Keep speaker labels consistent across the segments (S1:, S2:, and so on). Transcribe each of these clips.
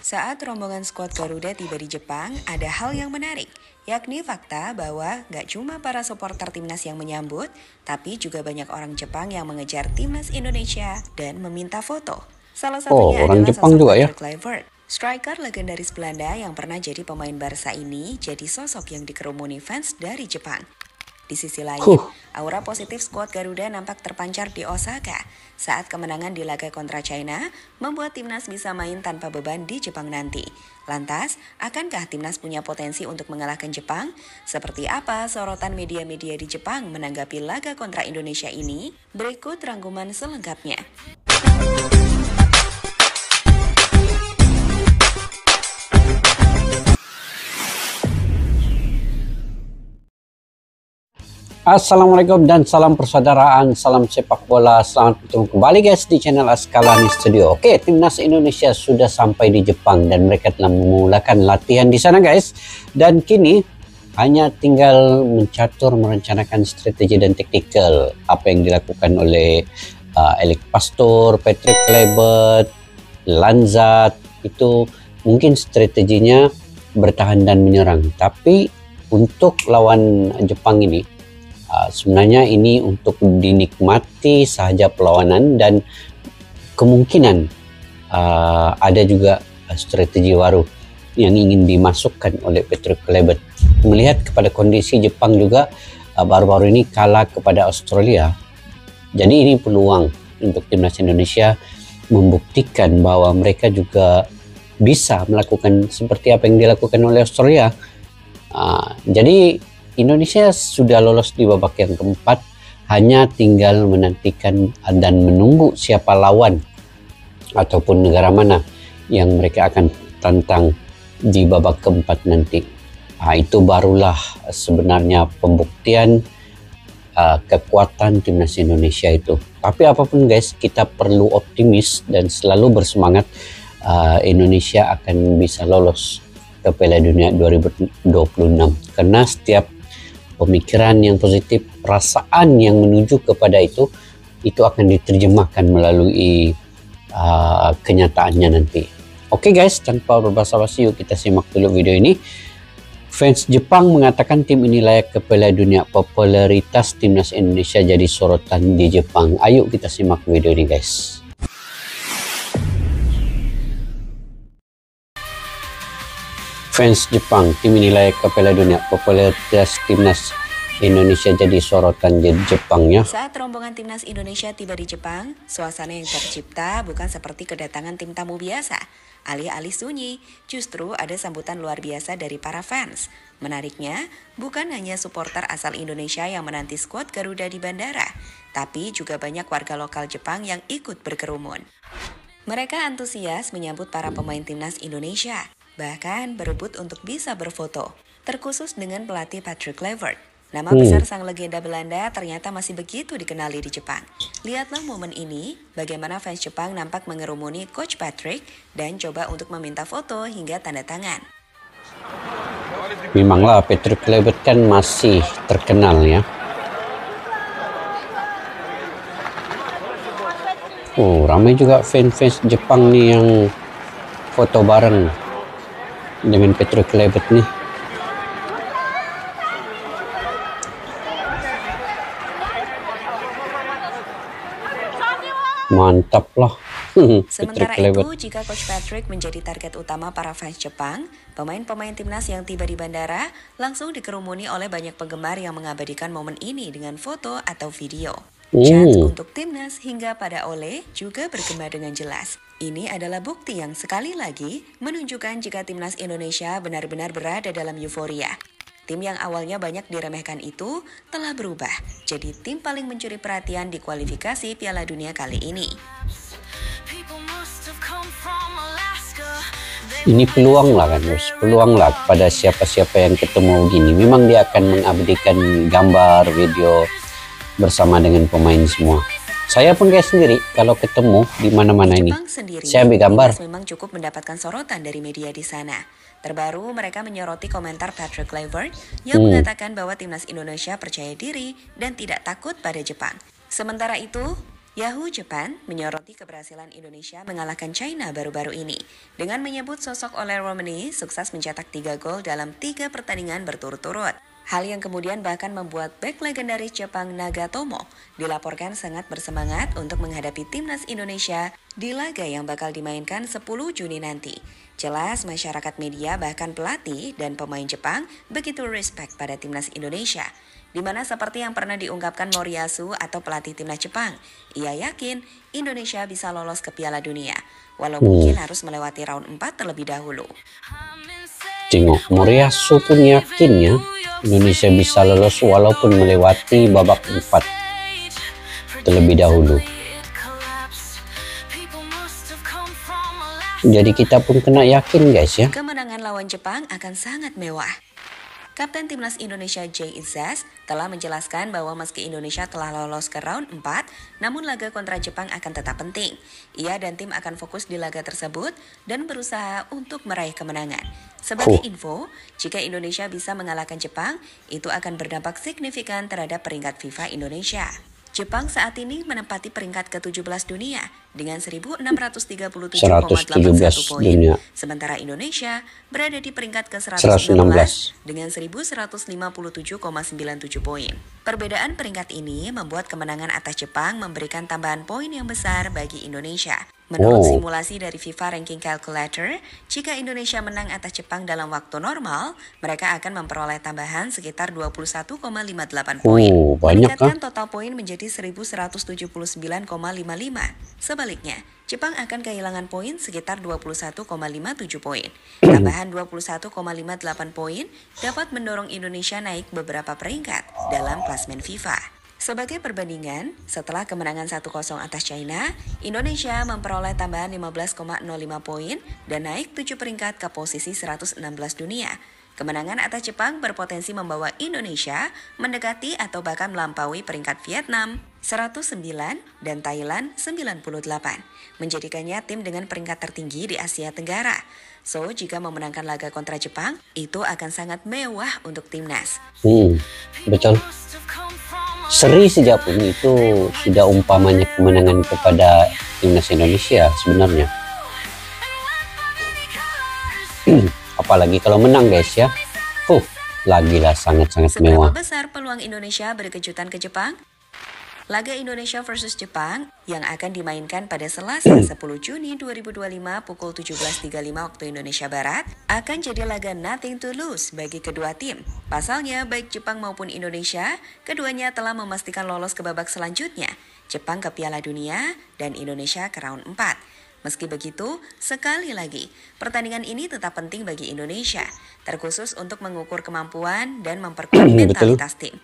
S1: Saat rombongan skuad Garuda tiba di Jepang, ada hal yang menarik, yakni fakta bahwa gak cuma para supporter timnas yang menyambut, tapi juga banyak orang Jepang yang mengejar timnas Indonesia dan meminta foto. Salah satunya
S2: orang
S1: adalah
S2: Jepang
S1: sosok
S2: juga ya?
S1: Patrick Kluivert. Striker legendaris Belanda yang pernah jadi pemain Barca ini jadi sosok yang dikerumuni fans dari Jepang. Di sisi lain, aura positif skuad Garuda nampak terpancar di Osaka saat kemenangan di laga kontra China membuat timnas bisa main tanpa beban di Jepang nanti. Lantas, akankah timnas punya potensi untuk mengalahkan Jepang? Seperti apa sorotan media-media di Jepang menanggapi laga kontra Indonesia ini? Berikut rangkuman selengkapnya.
S2: Assalamualaikum dan salam persaudaraan, salam sepak bola. Selamat bertemu kembali guys di channel Askalani Studio. Oke, timnas Indonesia sudah sampai di Jepang dan mereka telah memulakan latihan di sana guys. Dan kini hanya tinggal mencatur merencanakan strategi dan taktikal apa yang dilakukan oleh Elik Pastor, Patrick Kluivert, Lanzat. Itu mungkin strateginya bertahan dan menyerang. Tapi untuk lawan Jepang ini sebenarnya ini untuk dinikmati sahaja perlawanan dan kemungkinan ada juga strategi baru yang ingin dimasukkan oleh Patrick Kluivert. Melihat kepada kondisi Jepang juga baru-baru ini kalah kepada Australia. Jadi ini peluang untuk timnas Indonesia membuktikan bahwa mereka juga bisa melakukan seperti apa yang dilakukan oleh Australia. Jadi Indonesia sudah lolos di babak yang keempat, hanya tinggal menantikan dan menunggu siapa lawan ataupun negara mana yang mereka akan tantang di babak keempat nanti. Itu barulah sebenarnya pembuktian kekuatan timnas Indonesia itu. Tapi apapun guys, kita perlu optimis dan selalu bersemangat. Indonesia akan bisa lolos ke Piala Dunia 2026 karena setiap pemikiran yang positif, perasaan yang menuju kepada itu akan diterjemahkan melalui kenyataannya nanti. Oke guys, tanpa berbasa-basi yuk kita simak dulu video ini. Fans Jepang mengatakan tim ini layak ke Piala Dunia. Popularitas timnas Indonesia jadi sorotan di Jepang. Ayo kita simak video ini guys. Fans Jepang, tim ini layak ke Piala Dunia. Popularitas timnas Indonesia jadi sorotan di Jepang ya.
S1: Saat rombongan timnas Indonesia tiba di Jepang, suasana yang tercipta bukan seperti kedatangan tim tamu biasa. Alih-alih sunyi, justru ada sambutan luar biasa dari para fans. Menariknya, bukan hanya supporter asal Indonesia yang menanti skuad Garuda di bandara, tapi juga banyak warga lokal Jepang yang ikut berkerumun. Mereka antusias menyambut para pemain timnas Indonesia. Bahkan berebut untuk bisa berfoto, terkhusus dengan pelatih Patrick Kluivert. Nama besar sang legenda Belanda ternyata masih begitu dikenali di Jepang. Lihatlah momen ini, bagaimana fans Jepang nampak mengerumuni Coach Patrick dan coba untuk meminta foto hingga tanda tangan.
S2: Memanglah Patrick Kluivert kan masih terkenal ya. Ramai juga fans Jepang nih yang foto bareng dengan Patrick Kluivert nih. Mantap lah.
S1: Sementara itu, jika Coach Patrick menjadi target utama para fans Jepang, pemain-pemain timnas yang tiba di bandara langsung dikerumuni oleh banyak penggemar yang mengabadikan momen ini dengan foto atau video. Chant untuk timnas hingga pada Ole juga bergema dengan jelas. Ini adalah bukti yang sekali lagi menunjukkan jika timnas Indonesia benar-benar berada dalam euforia. Tim yang awalnya banyak diremehkan itu telah berubah jadi tim paling mencuri perhatian di kualifikasi Piala Dunia kali ini.
S2: Ini peluang lah kan, peluang lah pada siapa-siapa yang ketemu gini. Memang dia akan mengabadikan gambar, video bersama dengan pemain semua. Saya pun kayak sendiri kalau ketemu di mana-mana ini, saya ambil gambar.
S1: Memang cukup mendapatkan sorotan dari media di sana. Terbaru mereka menyoroti komentar Patrick Kluivert yang mengatakan bahwa timnas Indonesia percaya diri dan tidak takut pada Jepang. Sementara itu, Yahoo Japan menyoroti keberhasilan Indonesia mengalahkan China baru-baru ini dengan menyebut sosok Ole Romani sukses mencetak 3 gol dalam 3 pertandingan berturut-turut. Hal yang kemudian bahkan membuat bek legendaris Jepang Nagatomo dilaporkan sangat bersemangat untuk menghadapi timnas Indonesia di laga yang bakal dimainkan 10 Juni nanti. Jelas masyarakat media bahkan pelatih dan pemain Jepang begitu respect pada timnas Indonesia. Di mana seperti yang pernah diungkapkan Moriyasu atau pelatih timnas Jepang, ia yakin Indonesia bisa lolos ke Piala Dunia, walau mungkin harus melewati round 4 terlebih dahulu.
S2: Tengok, Moriyasu pun yakin ya Indonesia bisa lolos walaupun melewati babak 4 terlebih dahulu. Jadi kita pun kena yakin guys ya.
S1: Kemenangan lawan Jepang akan sangat mewah. Kapten Timnas Indonesia Jay Izzas telah menjelaskan bahwa meski Indonesia telah lolos ke round 4, namun laga kontra Jepang akan tetap penting. Ia dan tim akan fokus di laga tersebut dan berusaha untuk meraih kemenangan. Sebagai info, jika Indonesia bisa mengalahkan Jepang, itu akan berdampak signifikan terhadap peringkat FIFA Indonesia. Jepang saat ini menempati peringkat ke-17 dunia dengan 1.637,81 poin, sementara Indonesia berada di peringkat ke-116 dengan 1.157,97 poin. Perbedaan peringkat ini membuat kemenangan atas Jepang memberikan tambahan poin yang besar bagi Indonesia. Menurut simulasi dari FIFA Ranking Calculator, jika Indonesia menang atas Jepang dalam waktu normal, mereka akan memperoleh tambahan sekitar 21,58 poin, meningkatkan total poin menjadi 1.179,55. Sebaliknya, Jepang akan kehilangan poin sekitar 21,57 poin. Tambahan 21,58 poin dapat mendorong Indonesia naik beberapa peringkat dalam klasemen FIFA. Sebagai perbandingan, setelah kemenangan 1-0 atas China, Indonesia memperoleh tambahan 15,05 poin dan naik 7 peringkat ke posisi 116 dunia. Kemenangan atas Jepang berpotensi membawa Indonesia mendekati atau bahkan melampaui peringkat Vietnam 109 dan Thailand 98, menjadikannya tim dengan peringkat tertinggi di Asia Tenggara. So, jika memenangkan laga kontra Jepang, itu akan sangat mewah untuk timnas.
S2: Betul. Seri saja pun itu sudah umpamanya kemenangan kepada timnas Indonesia sebenarnya. Apalagi kalau menang guys ya. Lagilah sangat-sangat mewah.
S1: Seberapa besar peluang Indonesia berkejutan ke Jepang? Laga Indonesia versus Jepang yang akan dimainkan pada Selasa 10 Juni 2025 pukul 17.35 waktu Indonesia Barat akan jadi laga nothing to lose bagi kedua tim. Pasalnya baik Jepang maupun Indonesia, keduanya telah memastikan lolos ke babak selanjutnya, Jepang ke Piala Dunia dan Indonesia ke round 4. Meski begitu, sekali lagi, pertandingan ini tetap penting bagi Indonesia, terkhusus untuk mengukur kemampuan dan memperkuat mentalitas tim.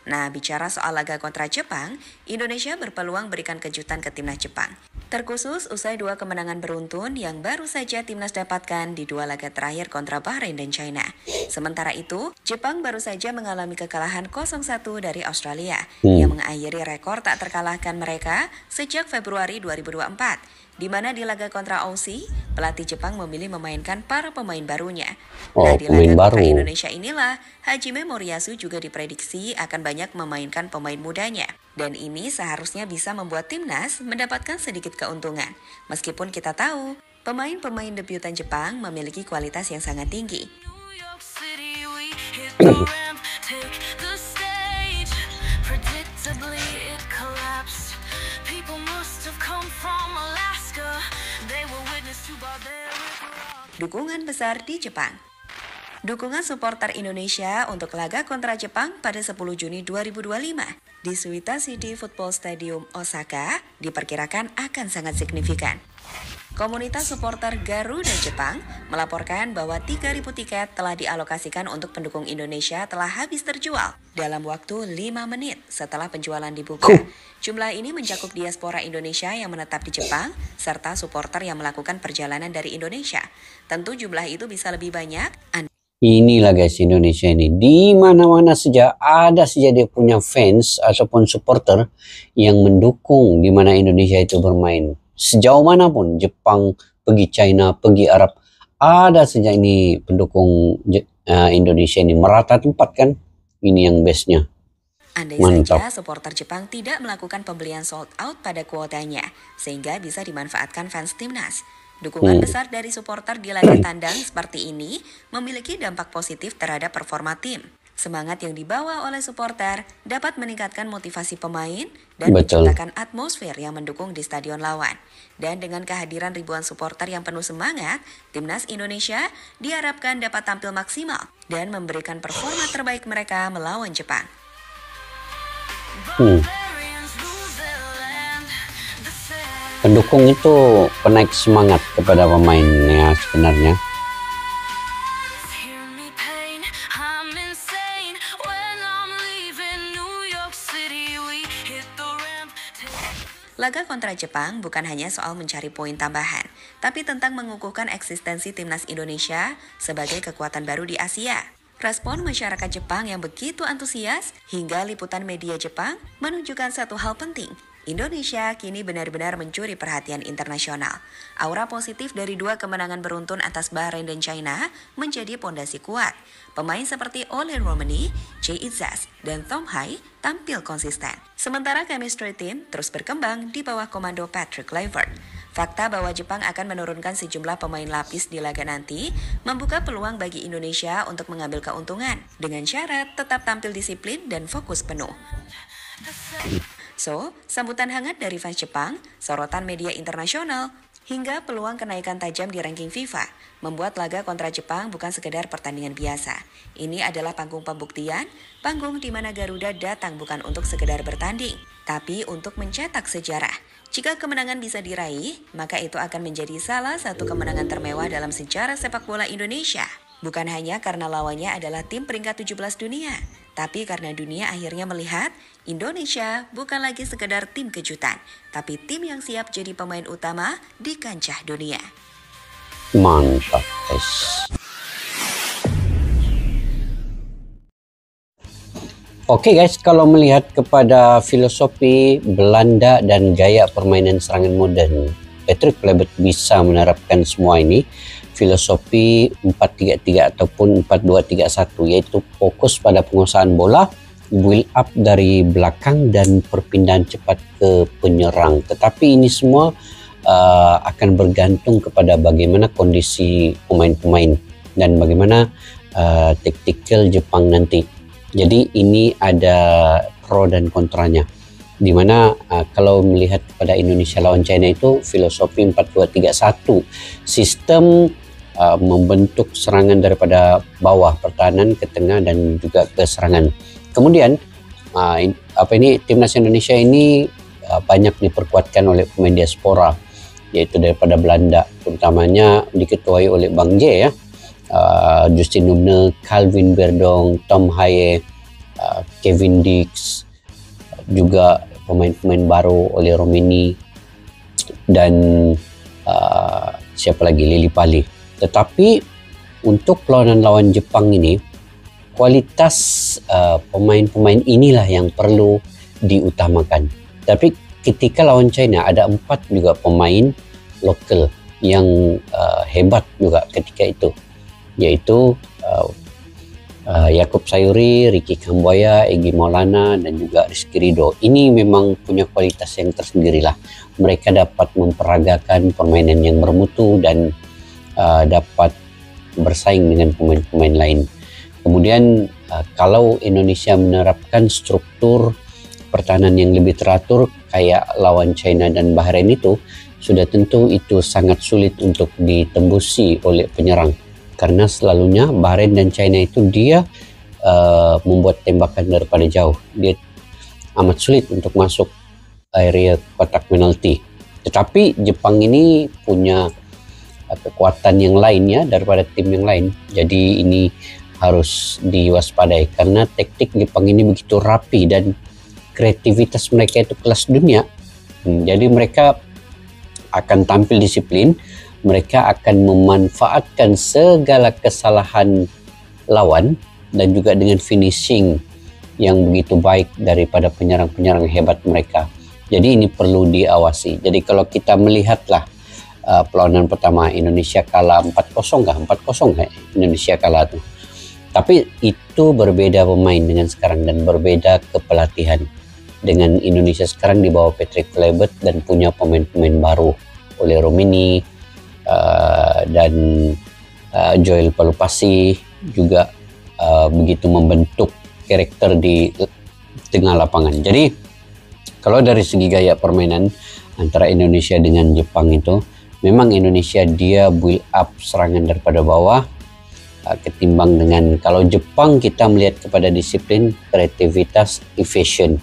S1: Nah, bicara soal laga kontra Jepang, Indonesia berpeluang berikan kejutan ke timnas Jepang. Terkhusus usai 2 kemenangan beruntun yang baru saja timnas dapatkan di 2 laga terakhir kontra Bahrain dan China. Sementara itu, Jepang baru saja mengalami kekalahan 0-1 dari Australia, yang mengakhiri rekor tak terkalahkan mereka sejak Februari 2024. Di mana di laga kontra Aussie, pelatih Jepang memilih memainkan para pemain barunya. Nah, di laga kontra Indonesia inilah, Hajime Moriyasu juga diprediksi akan banyak memainkan pemain mudanya. Dan ini seharusnya bisa membuat timnas mendapatkan sedikit keuntungan. Meskipun kita tahu, pemain-pemain debutan Jepang memiliki kualitas yang sangat tinggi. Dukungan besar di Jepang. Dukungan supporter Indonesia untuk laga kontra Jepang pada 10 Juni 2025 di Suita City Football Stadium Osaka diperkirakan akan sangat signifikan. Komunitas supporter Garuda Jepang melaporkan bahwa 3.000 tiket telah dialokasikan untuk pendukung Indonesia telah habis terjual dalam waktu 5 menit setelah penjualan dibuka. Jumlah ini mencakup diaspora Indonesia yang menetap di Jepang serta supporter yang melakukan perjalanan dari Indonesia. Tentu jumlah itu bisa lebih banyak.
S2: Inilah guys Indonesia ini, di mana-mana saja ada saja dia punya fans ataupun supporter yang mendukung di mana Indonesia itu bermain. Sejauh manapun, Jepang, pergi China, pergi Arab, ada saja ini pendukung Indonesia ini merata tempat kan. Ini yang bestnya.
S1: Andai
S2: Mantap.
S1: saja supporter Jepang tidak melakukan pembelian sold out pada kuotanya, sehingga bisa dimanfaatkan fans timnas. Dukungan besar dari supporter di laga tandang seperti ini memiliki dampak positif terhadap performa tim. Semangat yang dibawa oleh supporter dapat meningkatkan motivasi pemain dan
S2: Betul.
S1: menciptakan atmosfer yang mendukung di stadion lawan. Dan dengan kehadiran ribuan supporter yang penuh semangat, timnas Indonesia diharapkan dapat tampil maksimal dan memberikan performa terbaik mereka melawan Jepang.
S2: Pendukung itu penaik semangat kepada pemainnya sebenarnya.
S1: Laga kontra Jepang bukan hanya soal mencari poin tambahan, tapi tentang mengukuhkan eksistensi timnas Indonesia sebagai kekuatan baru di Asia. Respon masyarakat Jepang yang begitu antusias hingga liputan media Jepang menunjukkan satu hal penting. Indonesia kini benar-benar mencuri perhatian internasional. Aura positif dari dua kemenangan beruntun atas Bahrain dan China menjadi pondasi kuat. Pemain seperti Ole Romani, Jay Itzas, dan Tom Hai tampil konsisten. Sementara chemistry team terus berkembang di bawah komando Patrick Kluivert. Fakta bahwa Jepang akan menurunkan sejumlah pemain lapis di laga nanti membuka peluang bagi Indonesia untuk mengambil keuntungan dengan syarat tetap tampil disiplin dan fokus penuh. So, sambutan hangat dari fans Jepang, sorotan media internasional, hingga peluang kenaikan tajam di ranking FIFA membuat laga kontra Jepang bukan sekedar pertandingan biasa. Ini adalah panggung pembuktian, panggung di mana Garuda datang bukan untuk sekedar bertanding, tapi untuk mencetak sejarah. Jika kemenangan bisa diraih, maka itu akan menjadi salah satu kemenangan termewah dalam sejarah sepak bola Indonesia. Bukan hanya karena lawannya adalah tim peringkat 17 dunia, tapi karena dunia akhirnya melihat Indonesia bukan lagi sekedar tim kejutan, tapi tim yang siap jadi pemain utama di kancah dunia.
S2: Mantap, guys. Oke guys, kalau melihat kepada filosofi Belanda dan gaya permainan serangan modern, Patrick Kluivert bisa menerapkan semua ini. Filosofi 4-3-3 ataupun 4-2-3-1, yaitu fokus pada penguasaan bola, build up dari belakang dan perpindahan cepat ke penyerang. Tetapi ini semua akan bergantung kepada bagaimana kondisi pemain-pemain dan bagaimana taktikal Jepang nanti. Jadi ini ada pro dan kontranya. Dimana kalau melihat kepada Indonesia lawan China itu filosofi 4-2-3-1, sistem membentuk serangan daripada bawah, pertahanan ke tengah dan juga ke serangan. Kemudian timnas Indonesia ini banyak diperkuatkan oleh pemain diaspora, yaitu daripada Belanda, terutamanya diketuai oleh Bang J ya, Justin Nubne, Calvin Berdong, Tom Haye, Kevin Dix, juga pemain-pemain baru oleh Romini dan siapa lagi, Lili Pali. Tetapi untuk perlawanan lawan Jepang ini, kualitas pemain-pemain inilah yang perlu diutamakan. Tapi ketika lawan China ada 4 juga pemain lokal yang hebat juga ketika itu, yaitu Yaakob Sayuri, Ricky Kambuaya, Egy Maulana dan juga Rizky Ridho. Ini memang punya kualitas yang tersendiri lah. Mereka dapat memperagakan permainan yang bermutu dan dapat bersaing dengan pemain-pemain lain. Kemudian kalau Indonesia menerapkan struktur pertahanan yang lebih teratur kayak lawan China dan Bahrain itu, sudah tentu itu sangat sulit untuk ditembusi oleh penyerang. Karena selalunya Bahrain dan China itu dia membuat tembakan daripada jauh. Dia amat sulit untuk masuk area kotak penalti. Tetapi Jepang ini punya kekuatan yang lainnya daripada tim yang lain. Jadi ini harus diwaspadai karena taktik Jepang ini begitu rapi dan kreativitas mereka itu kelas dunia. Jadi mereka akan tampil disiplin, mereka akan memanfaatkan segala kesalahan lawan dan juga dengan finishing yang begitu baik daripada penyerang-penyerang hebat mereka. Jadi ini perlu diawasi. Jadi kalau kita melihatlah perlawanan pertama Indonesia kalah 4-0 kah? 4-0 kah Indonesia kalah tuh. Tapi itu berbeda pemain dengan sekarang dan berbeda kepelatihan. Dengan Indonesia sekarang di bawah Patrick Kluivert dan punya pemain-pemain baru, oleh Romini dan Joel Palupasi juga begitu membentuk karakter di tengah lapangan. Jadi kalau dari segi gaya permainan antara Indonesia dengan Jepang itu, memang Indonesia dia build up serangan daripada bawah ketimbang dengan kalau Jepang kita melihat kepada disiplin, kreativitas, efisien.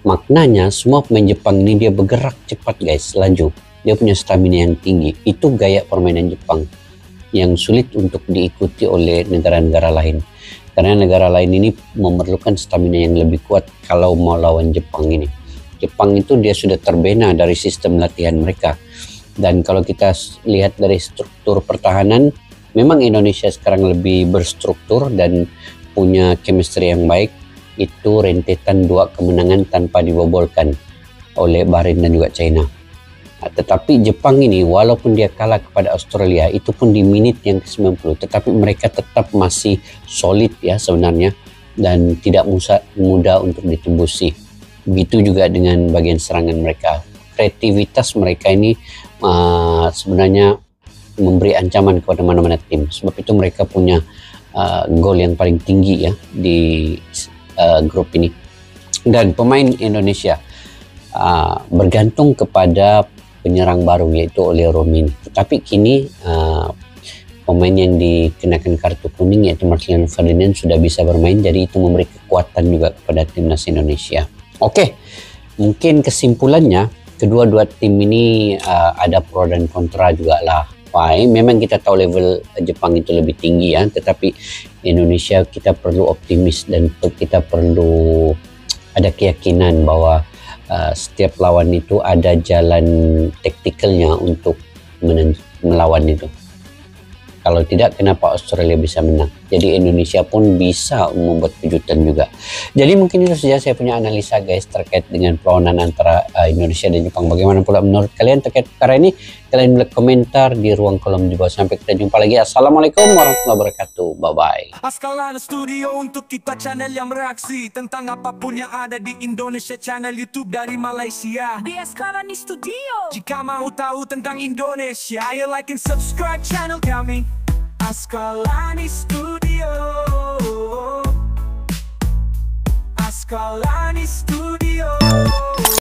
S2: Maknanya semua pemain Jepang ini dia bergerak cepat guys, laju. Dia punya stamina yang tinggi. Itu gaya permainan Jepang yang sulit untuk diikuti oleh negara-negara lain. Karena negara lain ini memerlukan stamina yang lebih kuat kalau mau lawan Jepang ini. Jepang itu dia sudah terbina dari sistem latihan mereka. Dan kalau kita lihat dari struktur pertahanan, memang Indonesia sekarang lebih berstruktur dan punya chemistry yang baik. Itu rentetan 2 kemenangan tanpa dibobolkan oleh Bahrain dan juga China. Tetapi Jepang ini walaupun dia kalah kepada Australia, itu pun di menit yang ke-90, tetapi mereka tetap masih solid ya sebenarnya dan tidak mudah untuk ditembusi. Begitu juga dengan bagian serangan mereka. Kreativitas mereka ini sebenarnya memberi ancaman kepada mana-mana tim. Sebab itu mereka punya gol yang paling tinggi ya di grup ini. Dan pemain Indonesia bergantung kepada penyerang baru yaitu oleh Romini. Tetapi kini pemain yang dikenakan kartu kuning yaitu Marcelino Ferdinand sudah bisa bermain, jadi itu memberi kekuatan juga kepada timnas Indonesia. Oke, mungkin kesimpulannya kedua-dua tim ini ada pro dan kontra juga lah. Memang kita tahu level Jepang itu lebih tinggi ya, tetapi Indonesia kita perlu optimis dan kita perlu ada keyakinan bahwa setiap lawan itu ada jalan taktikalnya untuk melawan itu. Kalau tidak, kenapa Australia bisa menang? Jadi Indonesia pun bisa membuat kejutan juga. Jadi mungkin itu saja saya punya analisa guys terkait dengan perlawanan antara Indonesia dan Jepang. Bagaimana pula menurut kalian terkait perkara ini? Kalian boleh komentar di ruang kolom di bawah. Sampai kita jumpa lagi. Assalamualaikum warahmatullahi wabarakatuh. Bye-bye.
S3: Askalana Studio untuk kita channel yang bereaksi tentang apapun yang ada di Indonesia, channel YouTube dari Malaysia di Askalani Studio. Jika mau tahu tentang Indonesia, ayo like and subscribe channel kami Askalani Studio. Askalani Studio.